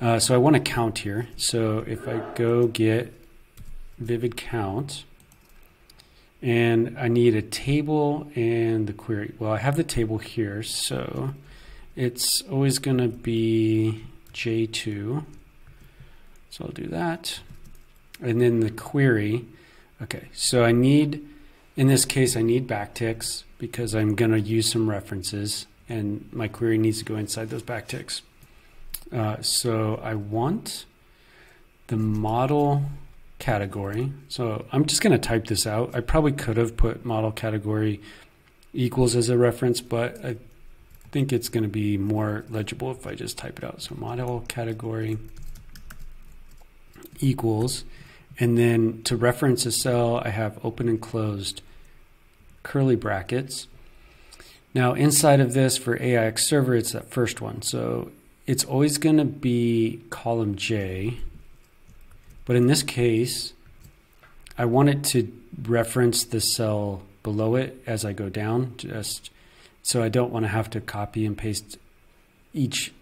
So I want to count here. So if I go get vivid count, and I need a table and the query. Well, I have the table here, so it's always going to be J2. So I'll do that. And then the query. Okay, so I need, in this case, I need backticks because I'm going to use some references, and my query needs to go inside those backticks. So I want the model category. So I'm just going to type this out. I probably could have put model category equals as a reference, but I think it's going to be more legible if I just type it out. So model category equals, and then to reference a cell, I have open and closed curly brackets. Now inside of this for AIX server, it's that first one. So it's always going to be column J. But in this case, I want it to reference the cell below it as I go down, just so I don't want to have to copy and paste each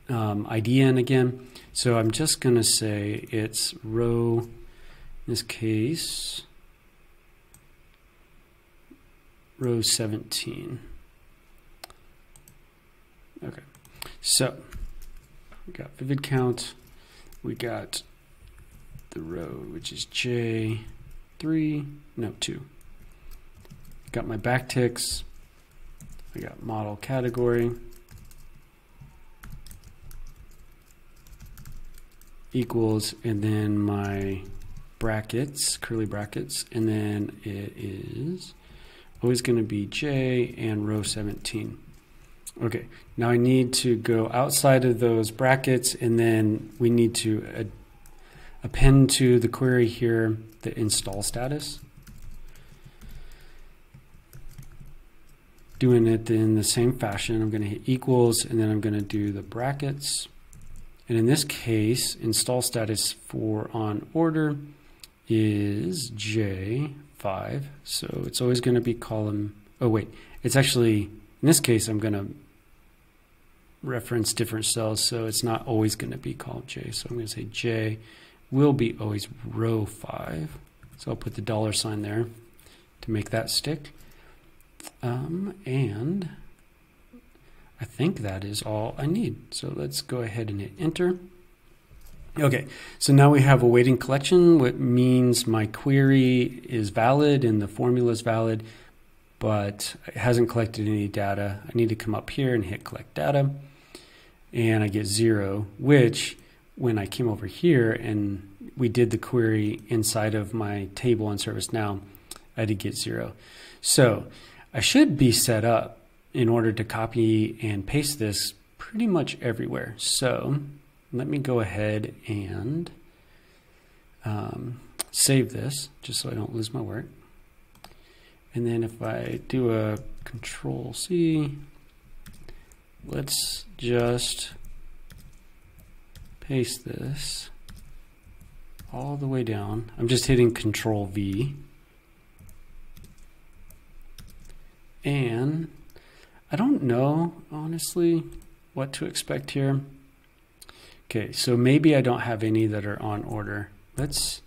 ID in again. So I'm just going to say it's row, in this case, row 17. Okay, so we got vivid count, we got the row, which is J3, no, 2. Got my backticks. I got model category equals, and then my brackets, curly brackets, and then it is always going to be J and row 17. Okay, now I need to go outside of those brackets, and then we need to append to the query here the install status. Doing it in the same fashion, I'm going to hit equals, and then I'm going to do the brackets. And in this case, install status for on order is J5. So it's always going to be column, oh wait, it's actually, in this case, I'm going to reference different cells, so it's not always going to be column J. So I'm going to say J will be always row 5. So I'll put the $sign there to make that stick. And I think that is all I need. So let's go ahead and hit enter. Okay, so now we have a waiting collection, which means my query is valid and the formula is valid, but it hasn't collected any data. I need to come up here and hit collect data, and I get 0, which when I came over here and we did the query inside of my table in ServiceNow, I did get 0. So I should be set up in order to copy and paste this pretty much everywhere. So let me go ahead and save this just so I don't lose my work. And then if I do a Control-C, let's just paste this all the way down. I'm just hitting Control-V. And I don't know, honestly, what to expect here. Okay, so maybe I don't have any that are on order. Let's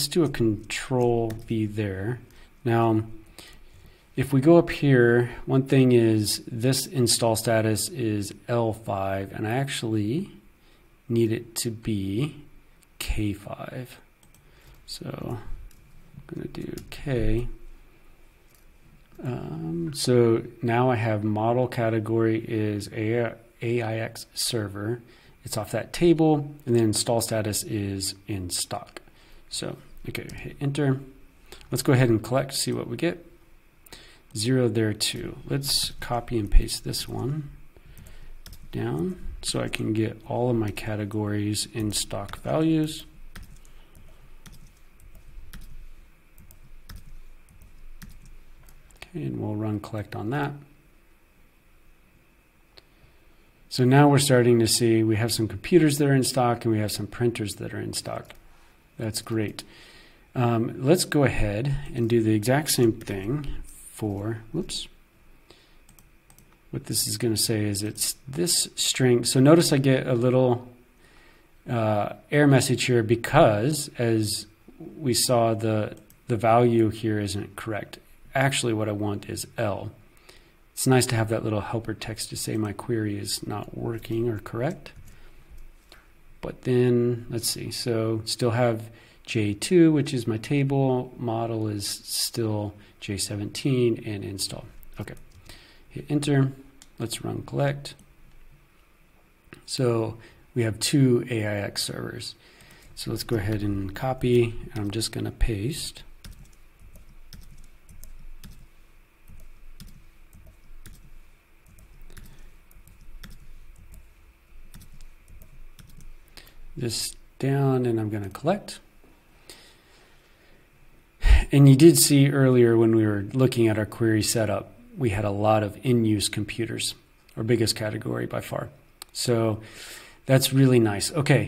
do a Control-V there. Now, if we go up here, one thing is this install status is L5, and I actually need it to be K5. So I'm going to do K. So now I have model category is AIX server. It's off that table, and then install status is in stock. So, okay, hit enter. Let's go ahead and collect, see what we get. 0 there too. Let's copy and paste this one down so I can get all of my categories in stock values. And we'll run collect on that. So now we're starting to see we have some computers that are in stock and we have some printers that are in stock. That's great. Let's go ahead and do the exact same thing for, whoops. What this is going to say is it's this string. So notice I get a little error message here because, as we saw, the value here isn't correct. Actually, what I want is L. It's nice to have that little helper text to say my query is not working or correct. But then, let's see, so still have J2, which is my table, model is still J17, and install. Okay, hit enter, let's run collect. So we have 2 AIX servers. So let's go ahead and copy, and I'm just gonna paste. This down, and I'm gonna collect. And you did see earlier when we were looking at our query setup, we had a lot of in-use computers, our biggest category by far. So that's really nice. Okay,